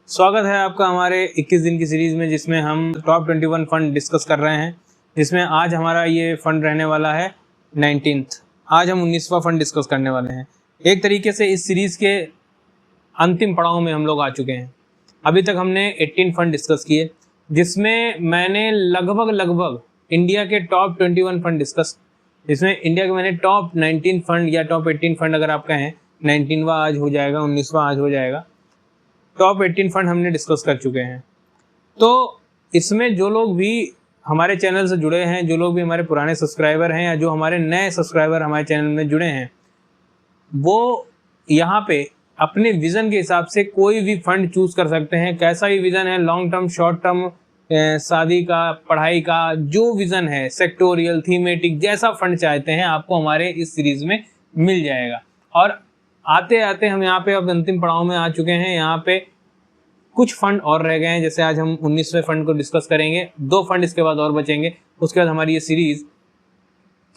स्वागत है आपका हमारे 21 दिन की सीरीज में, जिसमें हम टॉप 21 फंड डिस्कस कर रहे हैं। जिसमें आज हमारा ये फंड रहने वाला है 19th। आज हम 19वां फंड डिस्कस करने वाले हैं। एक तरीके से इस सीरीज के अंतिम पड़ाव में हम लोग आ चुके हैं। अभी तक हमने 18 फंड डिस्कस किए, जिसमें मैंने लगभग इंडिया के टॉप 21 फंड डिस्कस, जिसमें इंडिया के मैंने टॉप 19 फंड या टॉप 18 फंड अगर आप कहें, 19वां आज हो जाएगा, 19वां आज हो जाएगा, टॉप 18 फंड हमने डिस्कस कर चुके हैं। तो इसमें जो लोग भी हमारे चैनल से जुड़े हैं, जो लोग भी हमारे पुराने सब्सक्राइबर हैं या जो हमारे नए सब्सक्राइबर हमारे चैनल में जुड़े हैं, वो यहाँ पे अपने विज़न के हिसाब से कोई भी फंड चूज कर सकते हैं। कैसा भी विज़न है, लॉन्ग टर्म, शॉर्ट टर्म, शादी का, पढ़ाई का, जो विज़न है, सेक्टोरियल, थीमेटिक, जैसा फंड चाहते हैं आपको हमारे इस सीरीज में मिल जाएगा। और आते आते हम यहाँ पे अब अंतिम पड़ाव में आ चुके हैं। यहाँ पे कुछ फंड और रह गए हैं, जैसे आज हम 19वें फंड को डिस्कस करेंगे। 2 फंड इसके बाद और बचेंगे, उसके बाद हमारी ये सीरीज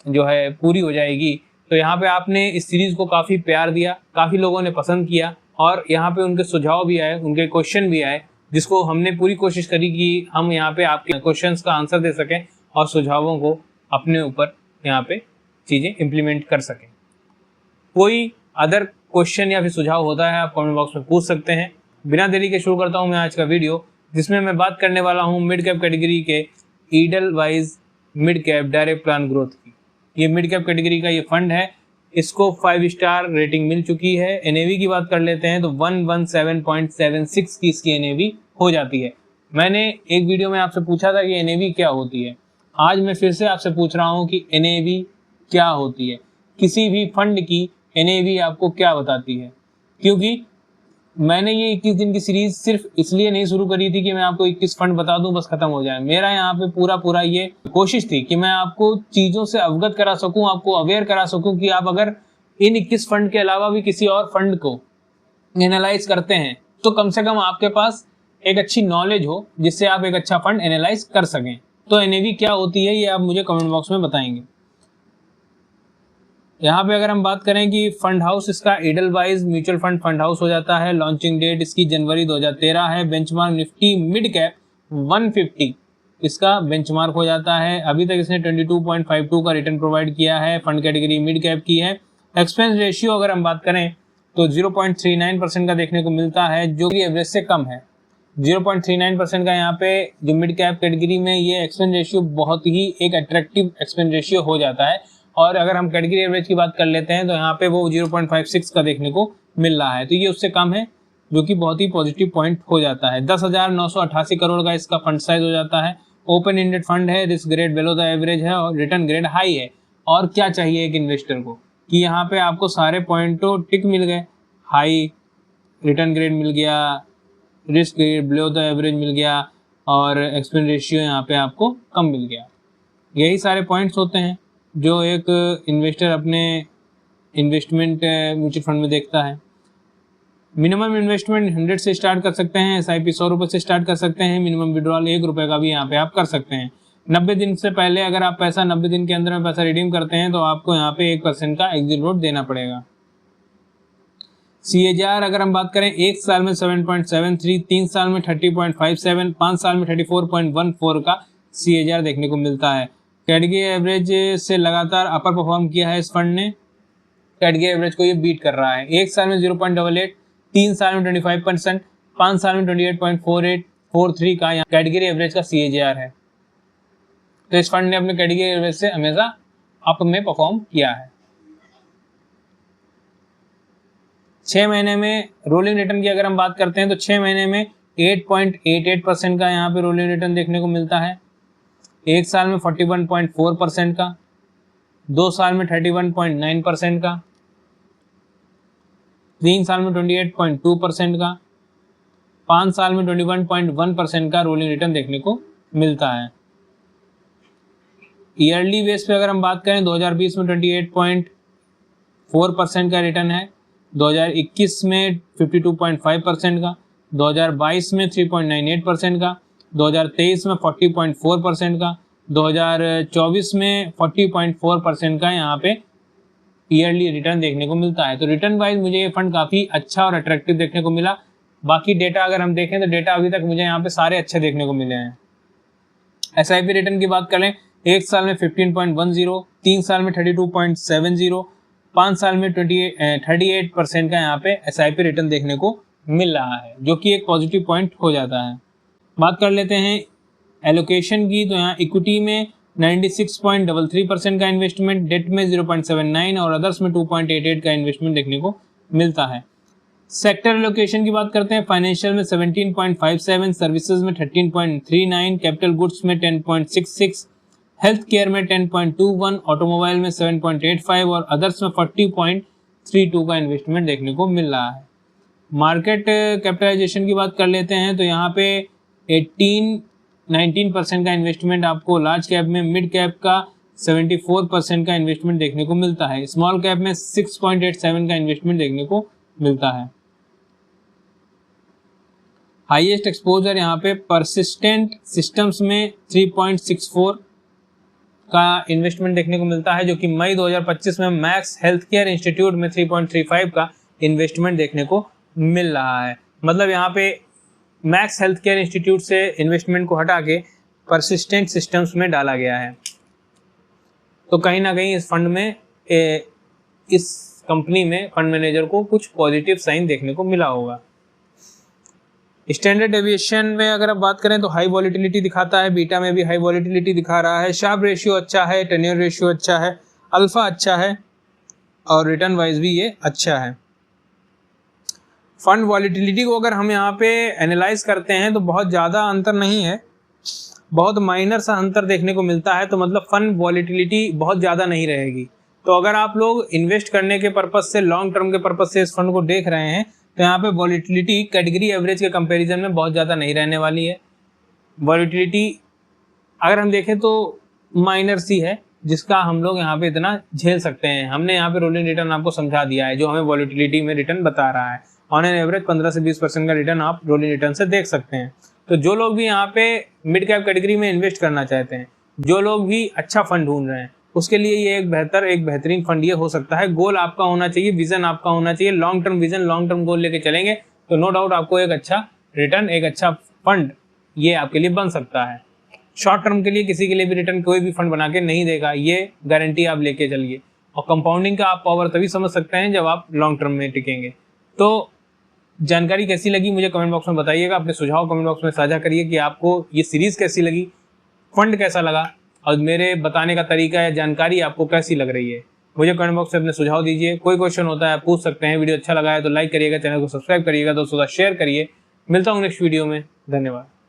जो है पूरी हो जाएगी। तो यहाँ पे आपने इस सीरीज को काफ़ी प्यार दिया, काफ़ी लोगों ने पसंद किया और यहाँ पे उनके सुझाव भी आए, उनके क्वेश्चन भी आए, जिसको हमने पूरी कोशिश करी कि हम यहाँ पे आपके क्वेश्चंस का आंसर दे सकें और सुझावों को अपने ऊपर यहाँ पे चीज़ें इम्प्लीमेंट कर सकें। कोई अदर क्वेश्चन या फिर सुझाव होता है आप कमेंट बॉक्स में पूछ सकते हैं। बिना देरी के शुरू करता हूं मैं आज का वीडियो, जिसमें मैं बात करने वाला हूं मिड कैप कैटेगरी के Edelweiss mid cap direct plan growth की। ये मिड कैप कैटेगरी का ये फंड है, इसको 5 स्टार रेटिंग मिल चुकी है। एनएवी की बात कर लेते हैं तो 117.76 की इसकी एनएवी हो जाती है। मैंने एक वीडियो में आपसे पूछा था कि एनएवी क्या होती है। आज मैं फिर से आपसे पूछ रहा हूँ कि एनएवी क्या होती है, किसी भी फंड की एनएवी आपको क्या बताती है। क्योंकि मैंने ये 21 दिन की सीरीज सिर्फ इसलिए नहीं शुरू करी थी कि मैं आपको 21 फंड बता दूं बस खत्म हो जाए। मेरा यहाँ पे पूरा ये कोशिश थी कि मैं आपको चीजों से अवगत करा सकूं, आपको अवेयर करा सकूं कि आप अगर इन 21 फंड के अलावा भी किसी और फंड को एनालाइज करते हैं तो कम से कम आपके पास एक अच्छी नॉलेज हो, जिससे आप एक अच्छा फंड एनालाइज कर सकें। तो एनएवी क्या होती है ये आप मुझे कमेंट बॉक्स में बताएंगे। यहाँ पे अगर हम बात करें कि फंड हाउस इसका Edelweiss mutual fund fund house हो जाता है। लॉन्चिंग डेट इसकी जनवरी 2013 है। बेंचमार्क निफ्टी मिड कैप 150 इसका बेंचमार्क हो जाता है। अभी तक इसने 22.52 का रिटर्न प्रोवाइड किया है। फंड कैटेगरी मिड कैप की है। एक्सपेंस रेशियो अगर हम बात करें तो 0.39% का देखने को मिलता है, जो कि एवरेज से कम है। 0.39% का यहाँ पे जो मिड कैप कैटेगरी में ये एक्सपेंस रेशियो बहुत ही एक अट्रैक्टिव एक्सपेंस रेशियो हो जाता है। और अगर हम कैटेगरी एवरेज की बात कर लेते हैं तो यहाँ पे वो 0.56 का देखने को मिल रहा है, तो ये उससे कम है, जो कि बहुत ही पॉजिटिव पॉइंट हो जाता है। 10,988 करोड़ का इसका फंड साइज हो जाता है। ओपन एंडेड फंड है, risk grade below the average है और रिटर्न ग्रेड हाई है। और क्या चाहिए एक इन्वेस्टर को कि यहाँ पे आपको सारे पॉइंट तो टिक मिल गए, हाई रिटर्न ग्रेड मिल गया, risk grade below the average मिल गया और एक्सपेंस रेशियो यहाँ पे आपको कम मिल गया। यही सारे पॉइंट्स होते हैं जो एक इन्वेस्टर अपने इन्वेस्टमेंट म्यूचुअल फंड में देखता है। मिनिमम इन्वेस्टमेंट 100 से स्टार्ट कर सकते हैं, एसआईपी 100 रुपये से स्टार्ट कर सकते हैं। मिनिमम विड्रॉल 1 रुपये का भी यहाँ पे आप कर सकते हैं। 90 दिन से पहले अगर आप पैसा 90 दिन के अंदर में पैसा रिडीम करते हैं तो आपको यहाँ पे 1% का एग्जिट वोट देना पड़ेगा। CAGR अगर हम बात करें 1 साल में 7.73, 3 साल में 30.57, 5 साल में 34.14 का CAGR देखने को मिलता है। कैटेगरी एवरेज से लगातार अपर परफॉर्म किया है इस फंड ने। कैटेगरी एवरेज को ये बीट कर रहा है। 1 साल में 0.88, 3 साल में 25%, 5 साल में 28.48, 43 का यहाँ कैटेगरी एवरेज का CAGR है। तो इस फंड ने अपने कैटेगरी एवरेज से हमेशा अप में परफॉर्म किया है। 6 महीने में रोलिंग रिटर्न की अगर हम बात करते हैं तो 6 महीने में 8.88% का यहाँ पे रोलिंग रिटर्न देखने को मिलता है। 1 साल में 41.4% का, 2 साल में 31.9% का, 3 साल में 28.2% का, 5 साल में 21.1% का रोलिंग रिटर्न देखने को मिलता है। ईयरली बेस पे अगर हम बात करें 2020 में 28.4% का रिटर्न है, 2021 में 52.5% का, 2022 में 3.98% का, 2023 में 40.4% का, 2024 में 40.4% का यहाँ पे ईयरली रिटर्न देखने को मिलता है। तो रिटर्न वाइज मुझे ये फंड काफ़ी अच्छा और अट्रैक्टिव देखने को मिला। बाकी डेटा अगर हम देखें तो डेटा अभी तक मुझे यहाँ पे सारे अच्छे देखने को मिले हैं। SIP रिटर्न की बात करें, 1 साल में 15.10, 3 साल में 32.70, 5 साल में 38% का यहाँ पे SIP रिटर्न देखने को मिल रहा है, जो कि एक पॉजिटिव पॉइंट हो जाता है। बात कर लेते हैं एलोकेशन की, तो यहाँ इक्विटी में 96.33% का इन्वेस्टमेंट, डेट में 0.79 और अदर्स में 2.88 का इन्वेस्टमेंट देखने को मिलता है। सेक्टर एलोकेशन की बात करते हैं, फाइनेंशियल में 17.57, सर्विसेज में 13.39, कैपिटल गुड्स में 10.66, हेल्थ केयर में 10.21, ऑटोमोबाइल में 7.85 और अदर्स में 40.32 का इन्वेस्टमेंट देखने को मिल रहा है। मार्केट कैपिटलाइजेशन की बात कर लेते हैं, तो यहाँ पे 19% का इन्वेस्टमेंट आपको लार्ज कैप में, मिड कैप का 74% का इन्वेस्टमेंट देखने को मिलता है, स्मॉल कैप में 6.87 का इन्वेस्टमेंट देखने को मिलता है। हाईएस्ट एक्सपोजर यहाँ पे परसिस्टेंट सिस्टम्स में 3.64 का इन्वेस्टमेंट देखने को मिलता है, जो कि मई 2025 में मैक्स हेल्थ केयर इंस्टीट्यूट में 3.35 का इन्वेस्टमेंट देखने को मिल रहा है। मतलब यहाँ पे मैक्स हेल्थ केयर इंस्टीट्यूट से इन्वेस्टमेंट को हटा के परसिस्टेंट सिस्टम्स में डाला गया है। तो कहीं ना कहीं इस फंड में इस कंपनी में फंड मैनेजर को कुछ पॉजिटिव साइन देखने को मिला होगा। स्टैंडर्ड डेविएशन में अगर आप बात करें तो हाई वॉलिटिलिटी दिखाता है, बीटा में भी हाई वॉलिटिलिटी दिखा रहा है, शार्प रेशियो अच्छा है, टेन्योर रेशियो अच्छा है, अल्फा अच्छा है और रिटर्न वाइज भी ये अच्छा है। फंड वॉलिटिलिटी को अगर हम यहाँ पे एनालाइज करते हैं तो बहुत ज़्यादा अंतर नहीं है, बहुत माइनर सा अंतर देखने को मिलता है। तो मतलब फंड वॉलिटिलिटी बहुत ज़्यादा नहीं रहेगी। तो अगर आप लोग इन्वेस्ट करने के पर्पज से, लॉन्ग टर्म के पर्पज से इस फंड को देख रहे हैं तो यहाँ पे वॉलिटिलिटी कैटेगरी एवरेज के कंपैरिजन में बहुत ज़्यादा नहीं रहने वाली है। वॉलिटिलिटी अगर हम देखें तो माइनर सी है, जिसका हम लोग यहाँ पे इतना झेल सकते हैं। हमने यहाँ पे रोलिंग रिटर्न आपको समझा दिया है, जो हमें वॉलिटिलिटी में रिटर्न बता रहा है। ऑन एन एवरेज 15 से 20% का रिटर्न आप रोलिंग रिटर्न से देख सकते हैं। तो जो लोग भी यहाँ पे मिड कैप कैटेगरी में इन्वेस्ट करना चाहते हैं, जो लोग भी अच्छा फंड ढूंढ रहे हैं, उसके लिए ये एक बेहतरीन फंड ये हो सकता है। गोल आपका होना चाहिए, विजन आपका होना चाहिए, long term vision, long term goal लेके चलेंगे तो नो डाउट आपको एक अच्छा रिटर्न, एक अच्छा फंड ये आपके लिए बन सकता है। शॉर्ट टर्म के लिए किसी के लिए भी रिटर्न कोई भी फंड बना के नहीं देगा, ये गारंटी आप लेके चलिए। और कंपाउंडिंग का आप पावर तभी समझ सकते हैं जब आप लॉन्ग टर्म में टिकेंगे। तो जानकारी कैसी लगी मुझे कमेंट बॉक्स में बताइएगा, अपने सुझाव कमेंट बॉक्स में साझा करिए कि आपको ये सीरीज कैसी लगी, फंड कैसा लगा और मेरे बताने का तरीका या जानकारी आपको कैसी लग रही है। मुझे कमेंट बॉक्स में अपने सुझाव दीजिए। कोई क्वेश्चन होता है आप पूछ सकते हैं। वीडियो अच्छा लगा है तो लाइक करिएगा, चैनल को सब्सक्राइब करिएगा, दोस्तों का शेयर करिए। मिलता हूँ नेक्स्ट वीडियो में। धन्यवाद।